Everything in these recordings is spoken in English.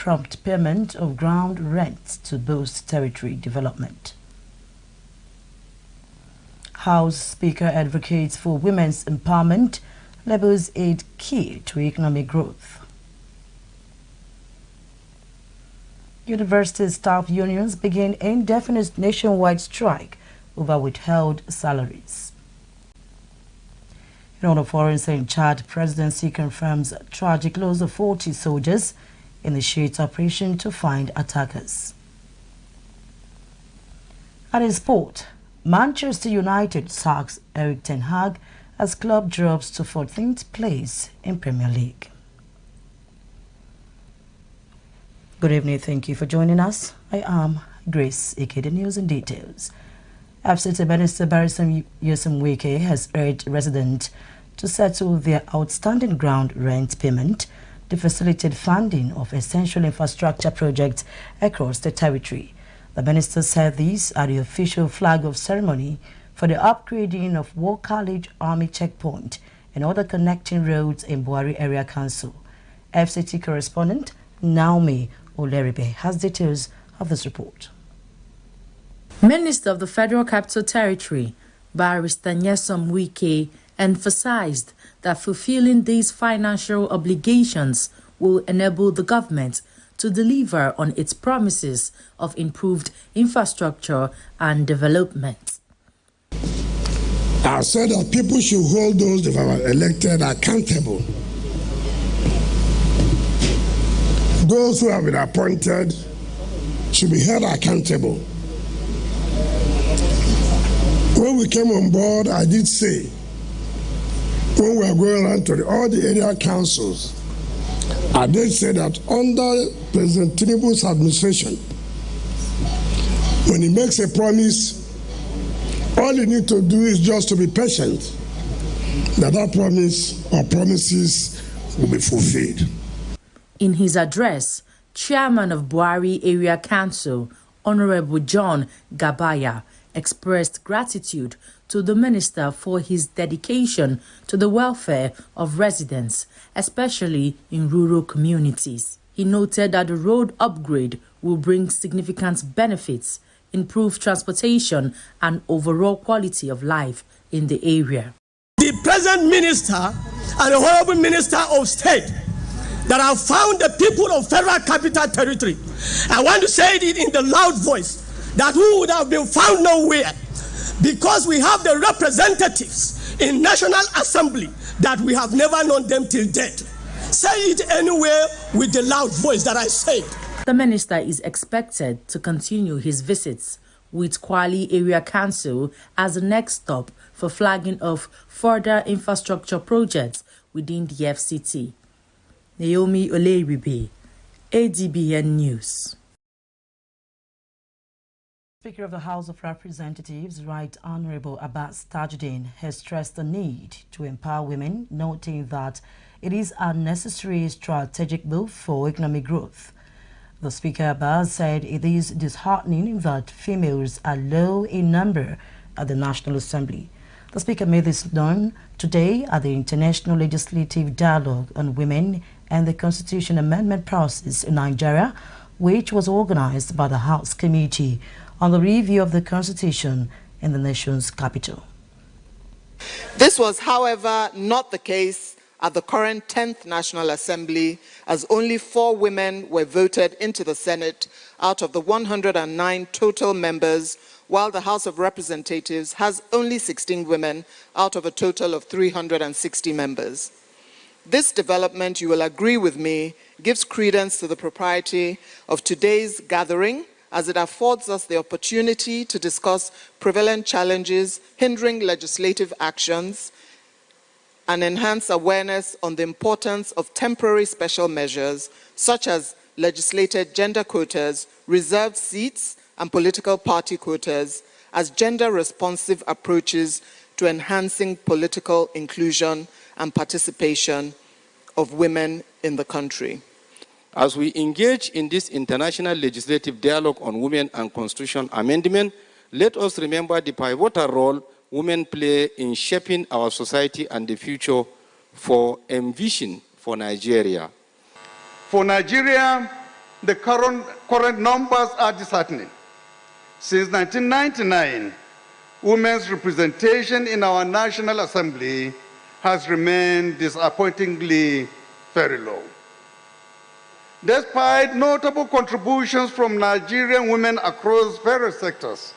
prompt payment of ground rent to boost territory development. House Speaker advocates for women's empowerment, labels aid key to economic growth. University staff unions begin indefinite nationwide strike over withheld salaries. In other foreign in Chad, presidency confirms tragic loss of 40 soldiers initiates operation to find attackers. At in sport, Manchester United sacks Erik ten Hag as club drops to 14th place in Premier League. Good evening, thank you for joining us. I am Grace Ike. The news and details. FCT Minister Barrister Yusuf Wike has urged residents to settle their outstanding ground rent payment to facilitate funding of essential infrastructure projects across the territory. The minister said this at the official flag-off ceremony for the upgrading of War College Army Checkpoint and other connecting roads in Buhari Area Council. FCT correspondent Naomi Oleribe has details of this report. Minister of the Federal Capital Territory, Barrister Yusuf Wike, emphasized that fulfilling these financial obligations will enable the government to deliver on its promises of improved infrastructure and development. I said that people should hold those they have elected accountable. Those who have been appointed should be held accountable. When we came on board, I did say, when we are going around to all the area councils, I did say that under President Tinubu's administration, when he makes a promise, all you need to do is just to be patient that promise or promises will be fulfilled. In his address, Chairman of Buhari Area Council, Honorable John Gabaya, expressed gratitude to the minister for his dedication to the welfare of residents, especially in rural communities. He noted that the road upgrade will bring significant benefits, improve transportation and overall quality of life in the area. The present minister and the Honorable Minister of State that have found the people of Federal Capital Territory, I want to say it in the loud voice, that who would have been found nowhere, because we have the representatives in National Assembly that we have never known them till death. Say it anywhere with the loud voice that I said. The minister is expected to continue his visits with Kwali Area Council as the next stop for flagging of further infrastructure projects within the FCT. Naomi Oleribe, Adbn News. Speaker of the House of Representatives, Right Honorable Abbas Tajuddin, has stressed the need to empower women, noting that it is a necessary strategic move for economic growth. The Speaker Abbas said it is disheartening that females are low in number at the National Assembly. The Speaker made this known today at the International Legislative Dialogue on Women and the Constitution Amendment Process in Nigeria, which was organized by the House Committee on the Review of the Constitution in the nation's capital. This was, however, not the case at the current 10th National Assembly, as only 4 women were voted into the Senate out of the 109 total members, while the House of Representatives has only 16 women out of a total of 360 members. This development, you will agree with me, gives credence to the propriety of today's gathering, as it affords us the opportunity to discuss prevalent challenges hindering legislative actions and enhance awareness on the importance of temporary special measures such as legislated gender quotas, reserved seats, and political party quotas as gender-responsive approaches to enhancing political inclusion and participation of women in the country. As we engage in this international legislative dialogue on women and constitutional amendment, let us remember the pivotal role women play in shaping our society and the future for envision for Nigeria. For Nigeria the current numbers are disheartening. Since 1999, women's representation in our National Assembly has remained disappointingly very low. Despite notable contributions from Nigerian women across various sectors,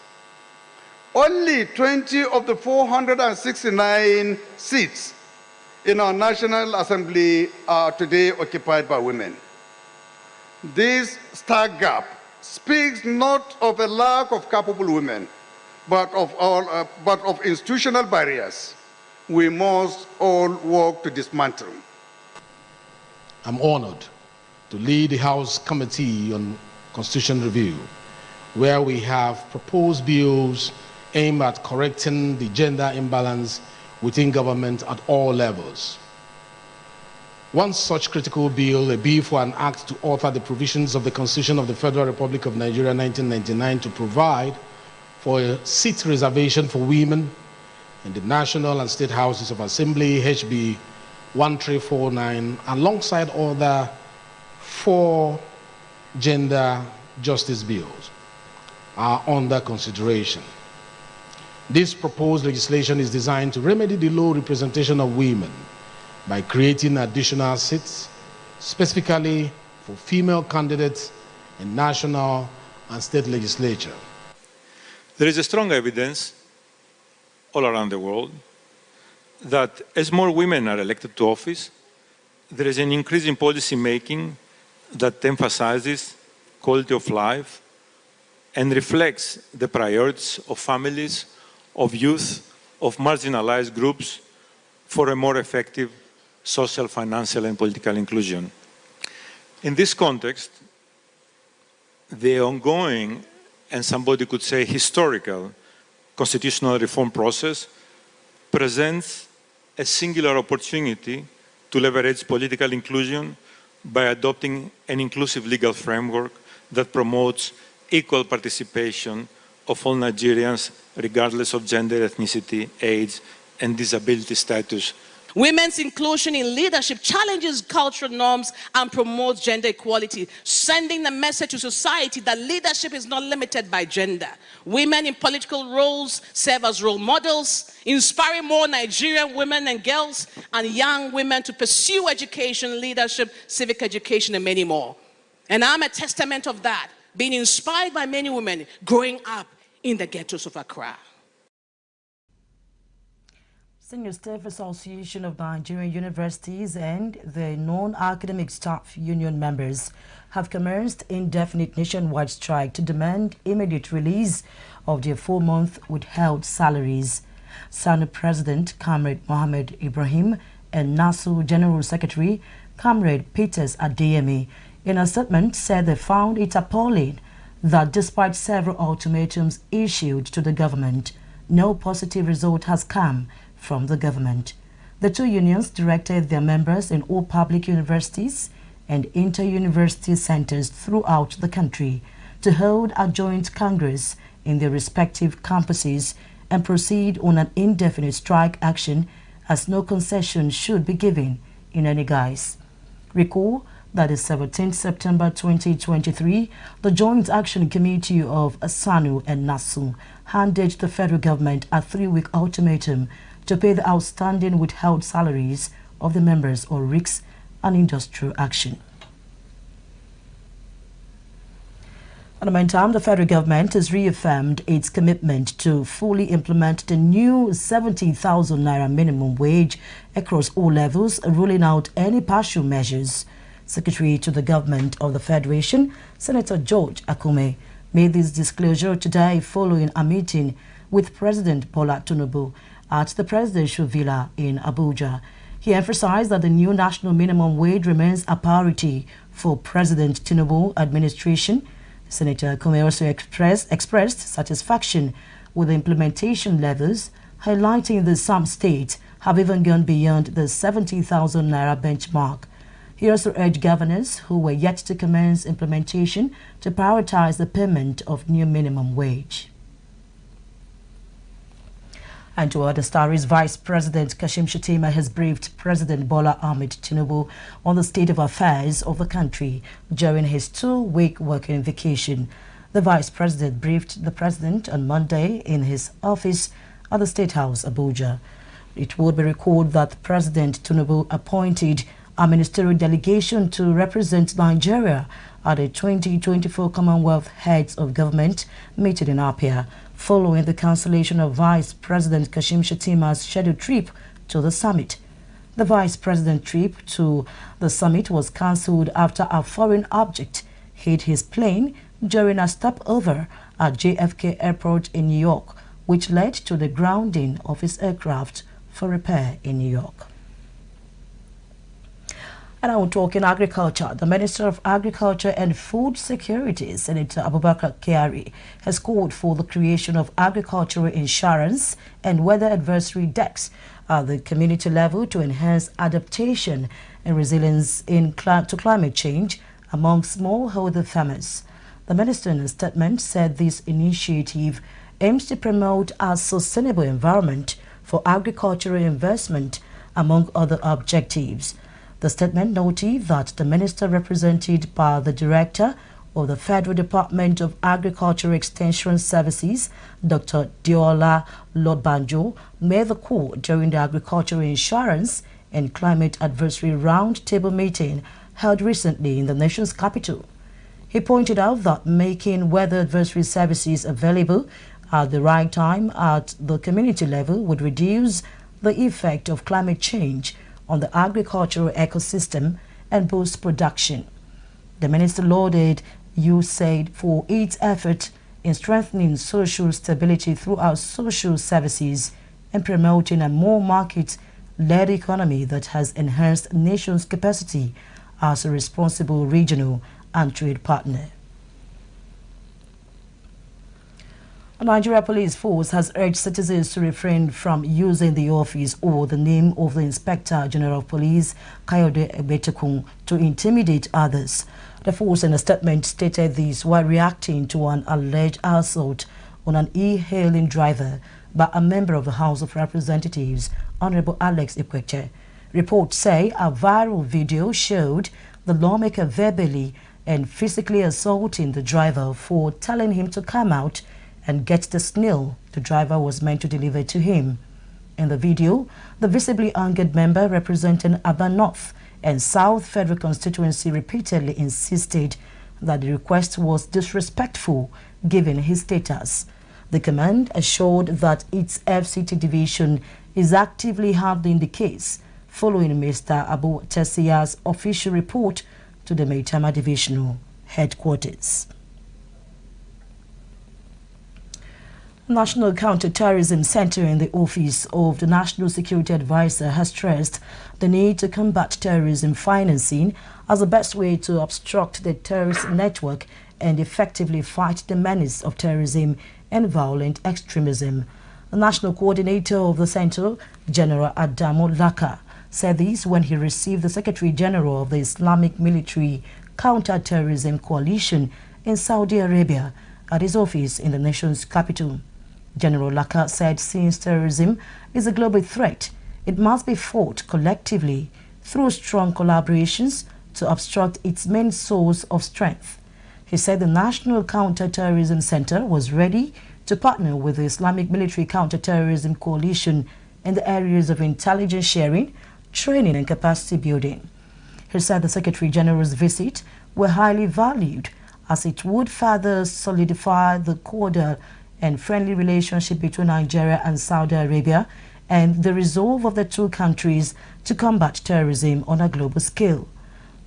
only 20 of the 469 seats in our National Assembly are today occupied by women. This stark gap speaks not of a lack of capable women, but of institutional barriers we must all work to dismantle. I'm honored to lead the House Committee on Constitution Review, where we have proposed bills aimed at correcting the gender imbalance within government at all levels. One such critical bill, a bill for an act to alter the provisions of the Constitution of the Federal Republic of Nigeria 1999 to provide for a seat reservation for women in the National and State Houses of Assembly, HB 1349, alongside other 4 gender justice bills, are under consideration. This proposed legislation is designed to remedy the low representation of women by creating additional seats, specifically for female candidates in national and state legislature. There is a strong evidence all around the world that as more women are elected to office, there is an increase in policy making that emphasizes quality of life and reflects the priorities of families, of youth, of marginalized groups for a more effective social, financial, and political inclusion. In this context, the ongoing, and somebody could say historical, constitutional reform process presents a singular opportunity to leverage political inclusion by adopting an inclusive legal framework that promotes equal participation of all Nigerians, regardless of gender, ethnicity, age, and disability status. Women's inclusion in leadership challenges cultural norms and promotes gender equality, sending the message to society that leadership is not limited by gender. Women in political roles serve as role models, inspiring more Nigerian women and girls and young women to pursue education, leadership, civic education, and many more. And I'm a testament of that, being inspired by many women growing up in the ghettos of Accra. Senior Staff Association of Nigerian Universities and the non-academic staff union members have commenced indefinite nationwide strike to demand immediate release of their 4-month withheld salaries. SANU President Comrade Mohammed Ibrahim and NASU General Secretary Comrade Peters Adeyemi in a statement said they found it appalling that despite several ultimatums issued to the government, no positive result has come from the government. The two unions directed their members in all public universities and inter-university centers throughout the country to hold a joint congress in their respective campuses and proceed on an indefinite strike action, as no concession should be given in any guise. Recall that is 17 September 2023, the Joint Action Committee of SANU and NASU handed the federal government a 3-week ultimatum to pay the outstanding withheld salaries of the members or risks an industrial action. At the meantime, the federal government has reaffirmed its commitment to fully implement the new 70,000 naira minimum wage across all levels, ruling out any partial measures. Secretary to the Government of the Federation, Senator George Akume, made this disclosure today following a meeting with President Bola Tinubu at the Presidential Villa in Abuja. He emphasized that the new national minimum wage remains a priority for President Tinubu administration. Senator Akume also expressed satisfaction with the implementation levels, highlighting that some states have even gone beyond the 70,000 naira benchmark. He also urged governors who were yet to commence implementation to prioritize the payment of new minimum wage. And to other stories, Vice President Kashim Shettima has briefed President Bola Ahmed Tinubu on the state of affairs of the country during his 2-week working vacation. The Vice President briefed the President on Monday in his office at the State House, Abuja. It would be recalled that President Tinubu appointed a ministerial delegation to represent Nigeria at the 2024 Commonwealth Heads of Government meeting in Apia, following the cancellation of Vice President Kashim Shettima's scheduled trip to the summit. The Vice President trip to the summit was cancelled after a foreign object hit his plane during a stopover at JFK Airport in New York, which led to the grounding of his aircraft for repair in New York. And now talking agriculture, the Minister of Agriculture and Food Security, Senator Abubakar Kyari, has called for the creation of agricultural insurance and weather advisory decks at the community level to enhance adaptation and resilience to climate change among smallholder farmers. The minister in a statement said this initiative aims to promote a sustainable environment for agricultural investment, among other objectives. The statement noted that the minister, represented by the Director of the Federal Department of Agricultural Extension Services, Dr. Diola Lodbanjo, made the call during the Agricultural Insurance and Climate Advisory Roundtable meeting held recently in the nation's capital. He pointed out that making weather advisory services available at the right time at the community level would reduce the effect of climate change on the agricultural ecosystem and boost production. The minister lauded USAID for its effort in strengthening social stability throughout social services and promoting a more market-led economy that has enhanced the nation's capacity as a responsible regional and trade partner. The Nigeria Police Force has urged citizens to refrain from using the office or the name of the Inspector General of Police, Kayode Ebetekun, to intimidate others. The force in a statement stated this while reacting to an alleged assault on an e-hailing driver by a member of the House of Representatives, Honorable Alex Ikweche. Reports say a viral video showed the lawmaker verbally and physically assaulting the driver for telling him to come out and get the snail the driver was meant to deliver to him. In the video, the visibly angered member representing Aba North and South Federal Constituency repeatedly insisted that the request was disrespectful given his status. The command assured that its FCT division is actively handling the case, following Mr. Abu Tessia's official report to the Maitama Divisional Headquarters. National Counter-Terrorism Center in the Office of the National Security Advisor has stressed the need to combat terrorism financing as the best way to obstruct the terrorist network and effectively fight the menace of terrorism and violent extremism. The National Coordinator of the Center, General Adamu Laka, said this when he received the Secretary General of the Islamic Military Counter-Terrorism Coalition in Saudi Arabia at his office in the nation's capital. General Laka said since terrorism is a global threat, it must be fought collectively through strong collaborations to obstruct its main source of strength. He said the National Counter-Terrorism Center was ready to partner with the Islamic Military Counter-Terrorism Coalition in the areas of intelligence sharing, training and capacity building. He said the Secretary General's visit were highly valued as it would further solidify the cordial and friendly relationship between Nigeria and Saudi Arabia and the resolve of the two countries to combat terrorism on a global scale.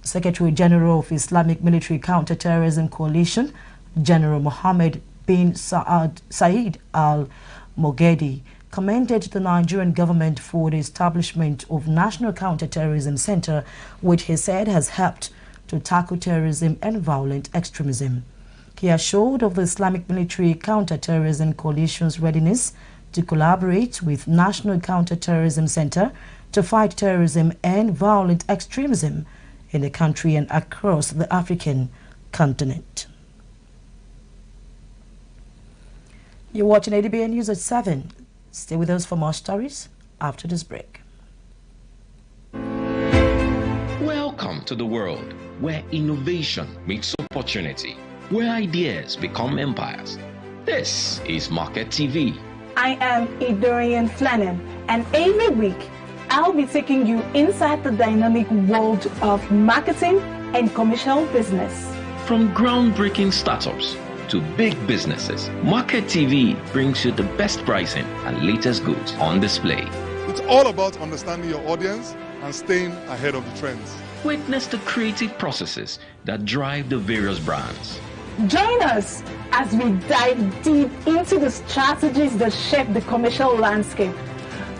Secretary General of Islamic Military Counter-Terrorism Coalition, General Mohammed bin Said al-Mogedi, commended the Nigerian government for the establishment of National Counter-Terrorism Center, which he said has helped to tackle terrorism and violent extremism. He assured of the Islamic Military Counter-Terrorism Coalition's readiness to collaborate with National Counter-Terrorism Center to fight terrorism and violent extremism in the country and across the African continent. You're watching Adbn News at 7. Stay with us for more stories after this break. Welcome to the world where innovation meets opportunity, where ideas become empires. This is Market TV. I am Idorian Flannan, and every week I'll be taking you inside the dynamic world of marketing and commercial business. From groundbreaking startups to big businesses, Market TV brings you the best pricing and latest goods on display. It's all about understanding your audience and staying ahead of the trends. Witness the creative processes that drive the various brands. Join us as we dive deep into the strategies that shape the commercial landscape,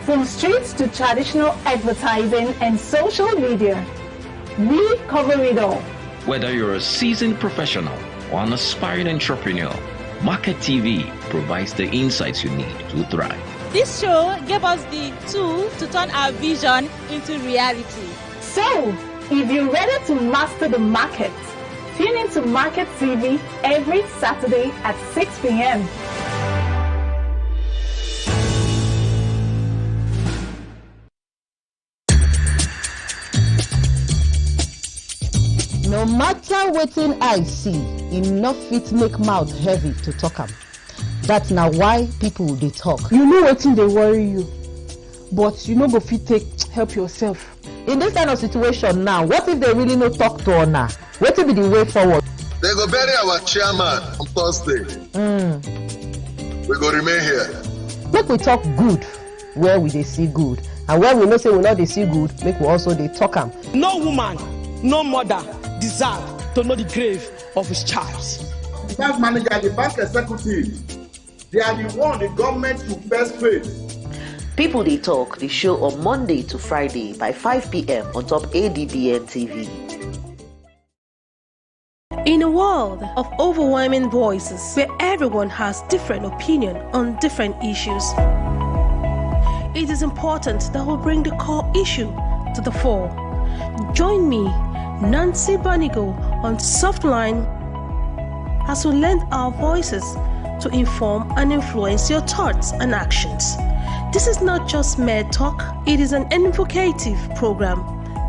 from streets to traditional advertising and social media. We cover it all. Whether you're a seasoned professional or an aspiring entrepreneur, Market TV provides the insights you need to thrive. This show gave us the tool to turn our vision into reality. So, if you're ready to master the market, tune into Market TV every Saturday at 6 p.m. No matter wetin I see, enough fit make mouth heavy to talk am. That's now why people they talk. You know wetin dey worry you, but you no go fit take help yourself. In this kind of situation now, what if they really no talk to Ona? What will be the way forward? They go bury our chairman on Thursday. We go remain here. Make we talk good where we they see good, and where we know say we not they see good, make we also they talk am. No woman, no mother deserve to know the grave of his child. The bank manager, the bank executive, they are the one the government should first face. People They Talk, the show on Monday to Friday by 5 p.m. on top Adbn TV. In a world of overwhelming voices where everyone has different opinion on different issues, it is important that we bring the core issue to the fore. Join me, Nancy Banigo, on Softline as we lend our voices to inform and influence your thoughts and actions. This is not just mere talk, it is an invocative program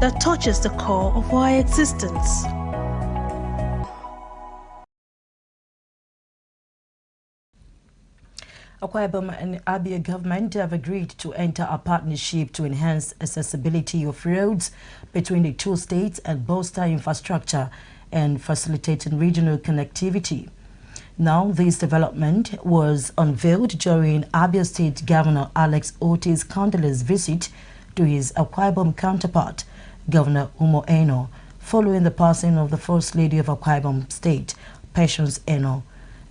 that touches the core of our existence. Akwa Ibom and Abia government have agreed to enter a partnership to enhance accessibility of roads between the two states and bolster infrastructure and facilitating regional connectivity. Now, this development was unveiled during Abia State Governor Alex Oti's condolence visit to his Akwa Ibom counterpart, Governor Umo Eno, following the passing of the First Lady of Akwa Ibom State, Patience Eno.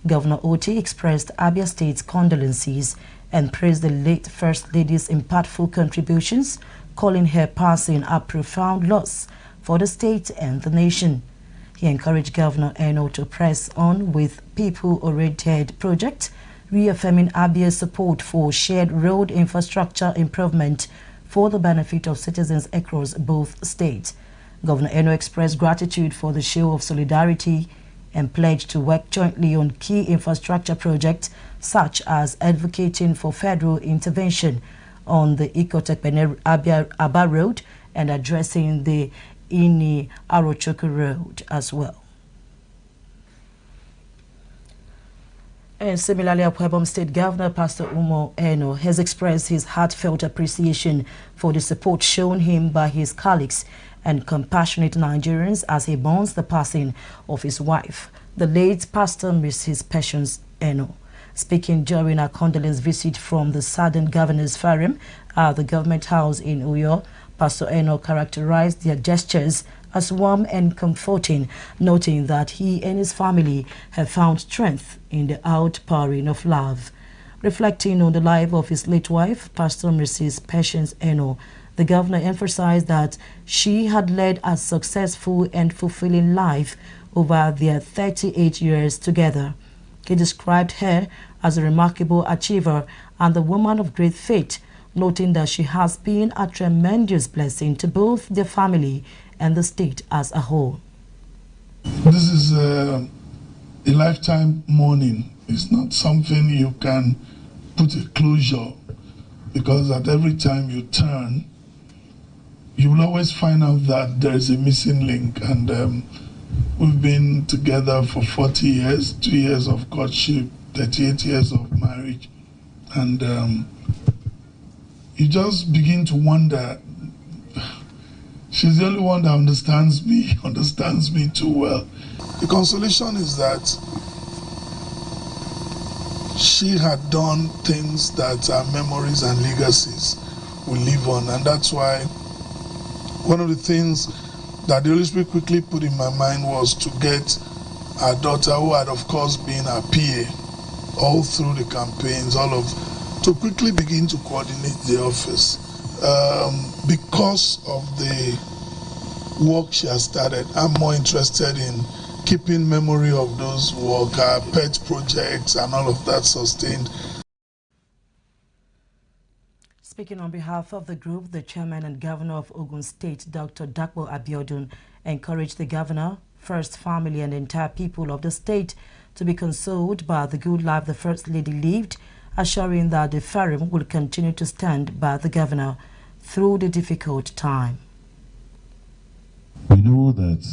Governor Oti expressed Abia State's condolences and praised the late First Lady's impactful contributions, calling her passing a profound loss for the state and the nation. He encouraged Governor Eno to press on with people-oriented projects, reaffirming Abia's support for shared road infrastructure improvement for the benefit of citizens across both states. Governor Eno expressed gratitude for the show of solidarity and pledged to work jointly on key infrastructure projects such as advocating for federal intervention on the Ikotek-Benin-Aba Road and addressing the Ini Arochoko Road as well. And similarly, Akwa Ibom State Governor Pastor Umo Eno has expressed his heartfelt appreciation for the support shown him by his colleagues and compassionate Nigerians as he mourns the passing of his wife, the late Pastor Mrs. Patience Eno. Speaking during a condolence visit from the Southern Governor's Forum at the Government House in Uyo, Pastor Eno characterized their gestures as warm and comforting, noting that he and his family have found strength in the outpouring of love. Reflecting on the life of his late wife, Pastor Mrs. Patience Eno, the governor emphasized that she had led a successful and fulfilling life over their 38 years together. He described her as a remarkable achiever and a woman of great faith, noting that she has been a tremendous blessing to both their family and the state as a whole. This is a lifetime mourning. It's not something you can put a closure because at every time you turn, you will always find out that there is a missing link. And we've been together for 40 years, 2 years of courtship, 38 years of marriage. And you just begin to wonder, she's the only one that understands me too well. The consolation is that she had done things that are memories and legacies will live on. And that's why one of the things that the Holy Spirit quickly put in my mind was to get our daughter, who had of course been our PA all through the campaigns, to quickly begin to coordinate the office. Because of the work she has started, I'm more interested in keeping memory of those work, our pet projects and all of that sustained. Speaking on behalf of the group, the chairman and governor of Ogun State, Dr. Dakpo Abiodun, encouraged the governor, first family and entire people of the state to be consoled by the good life the First Lady lived, assuring that the firm will continue to stand by the governor through the difficult time. We know that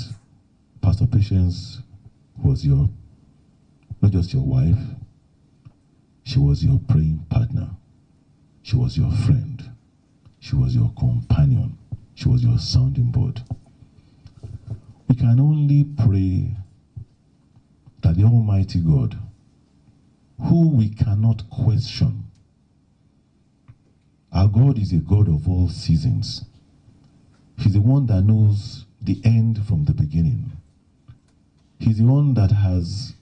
Pastor Patience was not just your wife, she was your praying partner, she was your friend, she was your companion, she was your sounding board. We can only pray that the Almighty God, who we cannot question, our God is a God of all seasons. He's the one that knows the end from the beginning. He's the one that has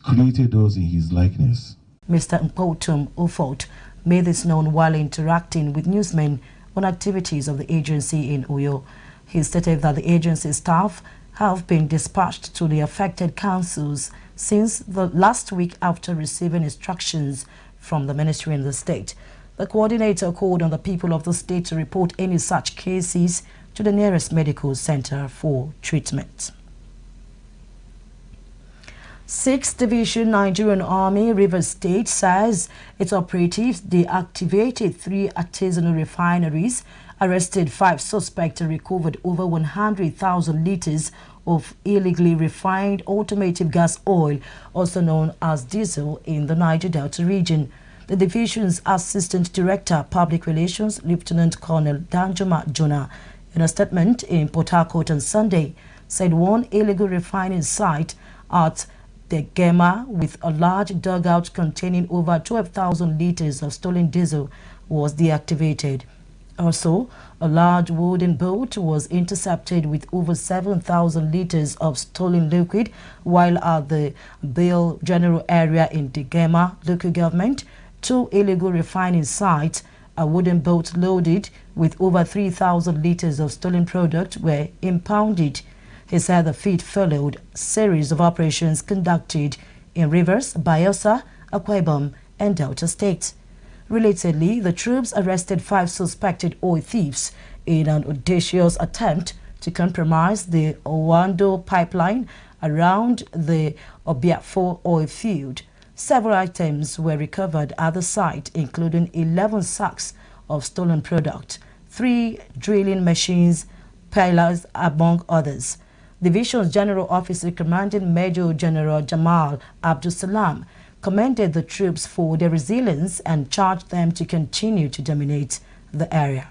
created us in his likeness. Mr. Mpotum Ufot made this known while interacting with newsmen on activities of the agency in Uyo. He stated that the agency staff have been dispatched to the affected councils since the last week after receiving instructions from the ministry in the state. The coordinator called on the people of the state to report any such cases to the nearest medical center for treatment. 6th Division Nigerian Army Rivers State says its operatives deactivated 3 artisanal refineries, arrested 5 suspects and recovered over 100,000 liters of illegally refined automotive gas oil, also known as diesel, in the Niger Delta region. The division's Assistant Director, Public Relations, Lieutenant Colonel Danjuma Jonah, in a statement in Port Harcourt on Sunday, said one illegal refining site at the Gema with a large dugout containing over 12,000 liters of stolen diesel was deactivated. Also, a large wooden boat was intercepted with over 7,000 liters of stolen liquid, while at the Bill General area in the Gema local government, 2 illegal refining sites, a wooden boat loaded with over 3,000 liters of stolen product were impounded. He said the feat followed a series of operations conducted in Rivers, Bayelsa, Akwa Ibom, and Delta State. Relatedly, the troops arrested 5 suspected oil thieves in an audacious attempt to compromise the Owando pipeline around the Obiafo oil field. Several items were recovered at the site, including 11 sacks of stolen product, 3 drilling machines, pillars, among others. Division's General Officer Commanding Major General Jamal Abdul Salam commended the troops for their resilience and charged them to continue to dominate the area.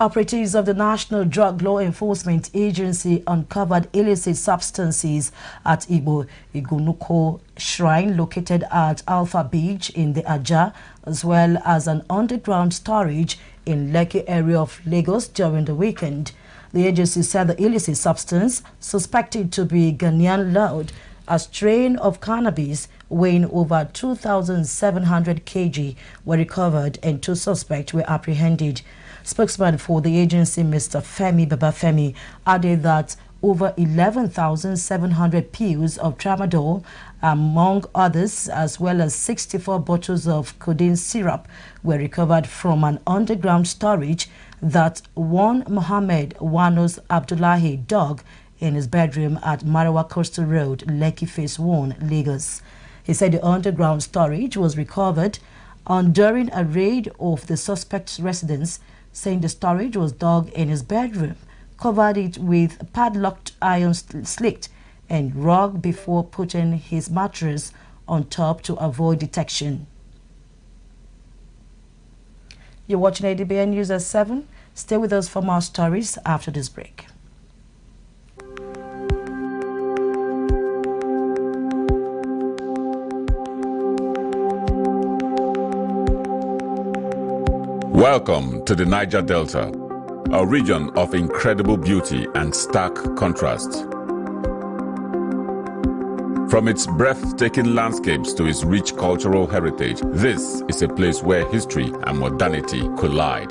Operatives of the National Drug Law Enforcement Agency uncovered illicit substances at Igunuko Shrine located at Alpha Beach in the Aja, as well as an underground storage in Lekki area of Lagos during the weekend. The agency said the illicit substance, suspected to be Ghanaian loud, a strain of cannabis weighing over 2,700 kg, were recovered and 2 suspects were apprehended. Spokesman for the agency, Mr. Femi Babafemi, added that over 11,700 pills of tramadol, among others, as well as 64 bottles of codeine syrup, were recovered from an underground storage that one Mohammed Wanos Abdullahi dug in his bedroom at Marawa Coastal Road, Lekki Phase 1, Lagos. He said the underground storage was recovered during a raid of the suspect's residence, saying the storage was dug in his bedroom, covered it with padlocked iron slit and rug before putting his mattress on top to avoid detection. You're watching ADBN News at 7. Stay with us for more stories after this break. Welcome to the Niger Delta, a region of incredible beauty and stark contrast. From its breathtaking landscapes to its rich cultural heritage, this is a place where history and modernity collide.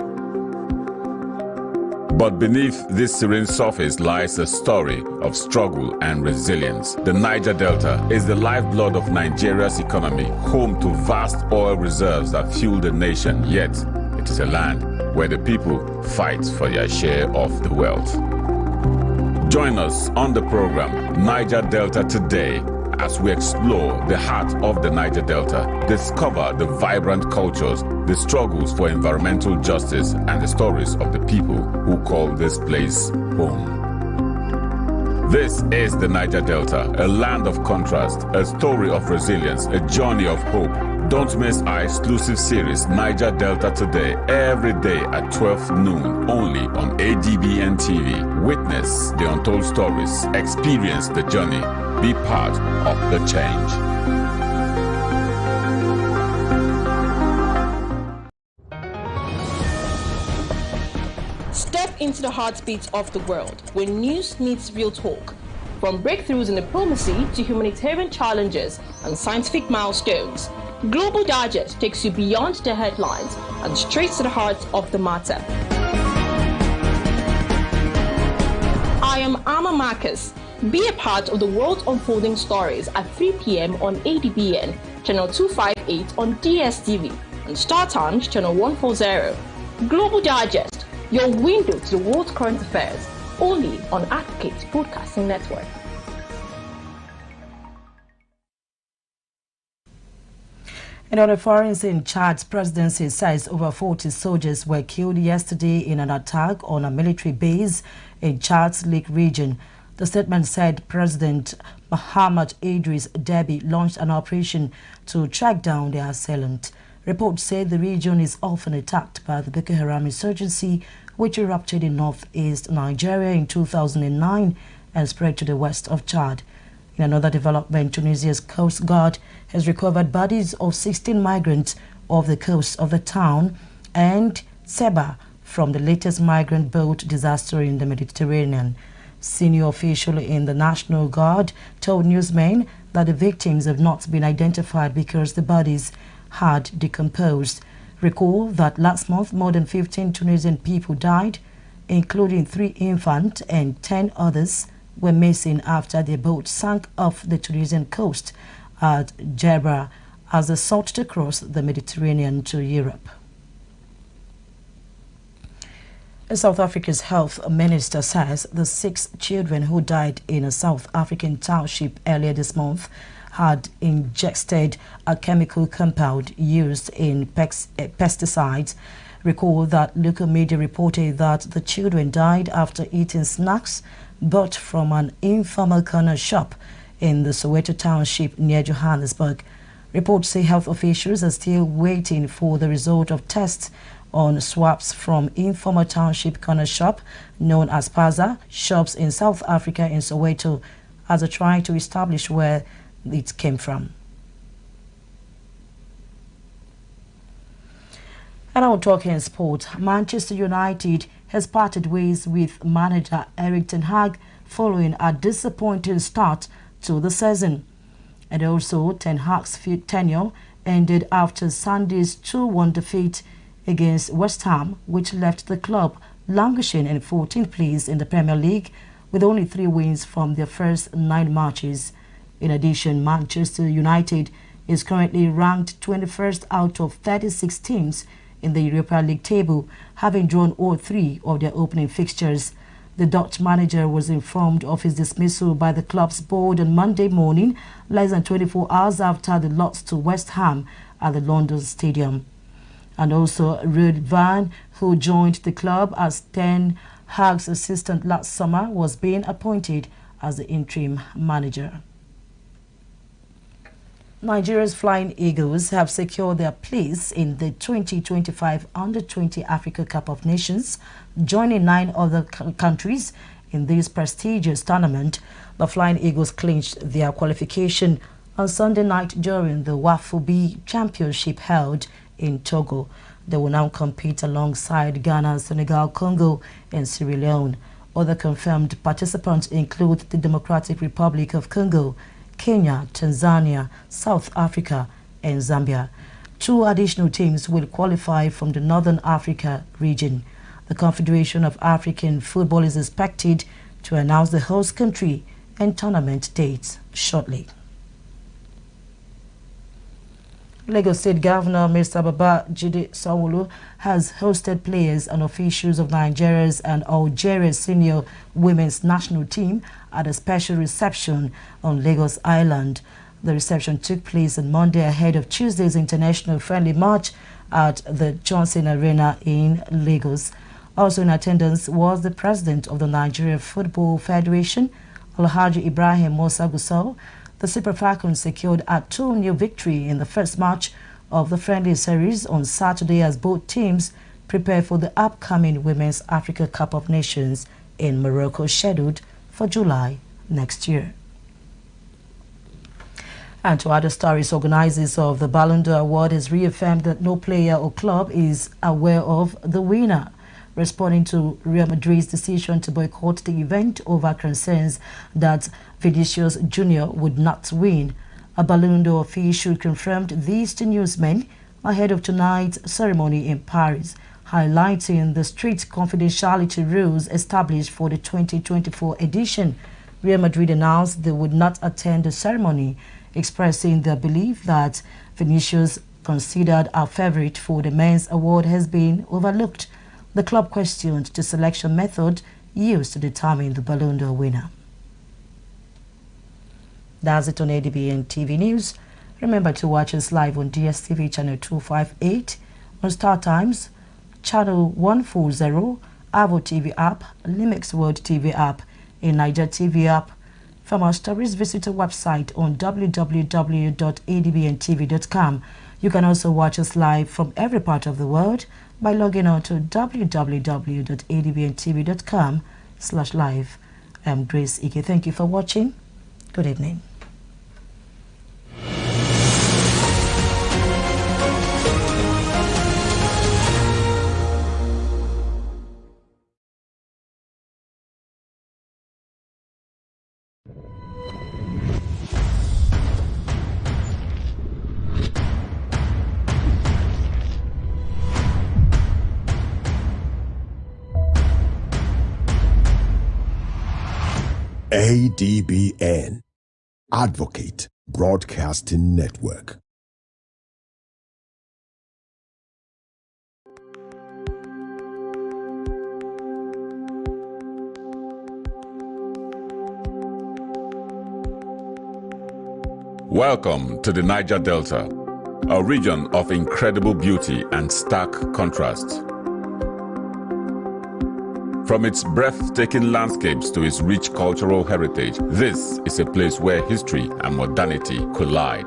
But beneath this serene surface lies a story of struggle and resilience. The Niger Delta is the lifeblood of Nigeria's economy, home to vast oil reserves that fuel the nation, yet it is a land where the people fight for their share of the wealth. Join us on the program Niger Delta Today as we explore the heart of the Niger Delta, discover the vibrant cultures, the struggles for environmental justice, and the stories of the people who call this place home. This is the Niger Delta, a land of contrast, a story of resilience, a journey of hope. Don't miss our exclusive series, Niger Delta Today, every day at 12 noon, only on Adbn TV. Witness the untold stories, experience the journey, be part of the change. Step into the heartbeat of the world, where news meets real talk. From breakthroughs in diplomacy to humanitarian challenges and scientific milestones, Global Digest takes you beyond the headlines and straight to the heart of the matter. I am Amma Marcus. Be a part of the world unfolding stories at 3 p.m. on ADBN, channel 258 on DSTV, and Star Times, channel 140. Global Digest, your window to the world's current affairs, only on Advocate Broadcasting Network. In other foreign scene, Chad's presidency says over 40 soldiers were killed yesterday in an attack on a military base in Chad's Lake region. The statement said President Muhammad Idris Deby launched an operation to track down the assailant. Reports say the region is often attacked by the Boko Haram insurgency, which erupted in northeast Nigeria in 2009 and spread to the west of Chad. In another development, Tunisia's Coast Guard has recovered bodies of 16 migrants off the coast of the town and Seba from the latest migrant boat disaster in the Mediterranean. Senior official in the National Guard told newsmen that the victims have not been identified because the bodies had decomposed. Recall that last month more than 15 Tunisian people died, including 3 infants, and 10 others were missing after their boat sank off the Tunisian coast at Jebra as they sought to cross the Mediterranean to Europe. South Africa's health minister says the 6 children who died in a South African township earlier this month had ingested a chemical compound used in pesticides. Recall that local media reported that the children died after eating snacks bought from an informal corner shop in the Soweto township near Johannesburg. Reports say health officials are still waiting for the result of tests on swabs from informal township corner shop known as Paza shops in South Africa in Soweto as they try to establish where it came from. And now talking sport, Manchester United has parted ways with manager Erik ten Hag following a disappointing start to the season. And also, Ten Hag's tenure ended after Sunday's 2-1 defeat against West Ham, which left the club languishing in 14th place in the Premier League with only 3 wins from their first 9 matches. In addition, Manchester United is currently ranked 21st out of 36 teams in the Europa League table, having drawn all 3 of their opening fixtures. The Dutch manager was informed of his dismissal by the club's board on Monday morning, less than 24 hours after the loss to West Ham at the London Stadium. And also Ruud van, who joined the club as Ten Hag's assistant last summer, was being appointed as the interim manager. Nigeria's Flying Eagles have secured their place in the 2025 Under-20 Africa Cup of Nations, joining 9 other countries in this prestigious tournament. The Flying Eagles clinched their qualification on Sunday night during the WAFU B Championship held in Togo. They will now compete alongside Ghana, Senegal, Congo, and Sierra Leone. Other confirmed participants include the Democratic Republic of Congo, Kenya, Tanzania, South Africa, and Zambia. 2 additional teams will qualify from the Northern Africa region. The Confederation of African Football is expected to announce the host country and tournament dates shortly. Lagos State Governor Mr. Babajide Sanwo-Olu has hosted players and officials of Nigeria's and Algeria's senior women's national team at a special reception on Lagos Island. The reception took place on Monday ahead of Tuesday's international friendly match at the Johnson Arena in Lagos. Also in attendance was the president of the Nigeria Football Federation, Alhaji Ibrahim Musa Gusau. The Super Falcons secured a 2-0 victory in the first match of the friendly series on Saturday as both teams prepare for the upcoming Women's Africa Cup of Nations in Morocco, scheduled for July next year. And to other stories, organizers of the Ballon d'Or Award has reaffirmed that no player or club is aware of the winner, responding to Real Madrid's decision to boycott the event over concerns that Vinicius Jr. would not win. A Ballon d'Or official confirmed these to newsmen ahead of tonight's ceremony in Paris, highlighting the strict confidentiality rules established for the 2024 edition. Real Madrid announced they would not attend the ceremony, expressing their belief that Vinicius, considered a favorite for the men's award, has been overlooked. The club questioned the selection method used to determine the Ballon d'Or winner. That's it on Adbn TV News. Remember to watch us live on DSTV channel 258, on Star Times, channel 140, Avo TV app, Limix World TV app, and Niger TV app. For more stories, visit our website on www.adbntv.com. You can also watch us live from every part of the world by logging on to www.adbntv.com/live. I'm Grace Ike. Thank you for watching. Good evening. ADBN, Advocate Broadcasting Network. Welcome to the Niger Delta, a region of incredible beauty and stark contrast. From its breathtaking landscapes to its rich cultural heritage, this is a place where history and modernity collide.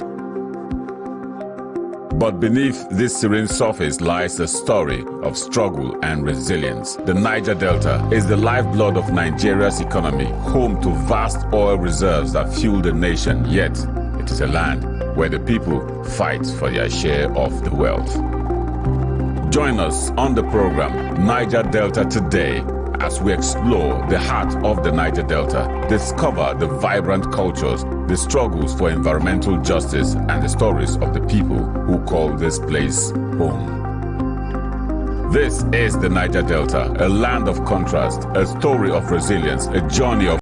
But beneath this serene surface lies a story of struggle and resilience. The Niger Delta is the lifeblood of Nigeria's economy, home to vast oil reserves that fuel the nation, yet it is a land where the people fight for their share of the wealth. Join us on the program Niger Delta Today as we explore the heart of the Niger Delta, discover the vibrant cultures, the struggles for environmental justice, and the stories of the people who call this place home. This is the Niger Delta, a land of contrast, a story of resilience, a journey of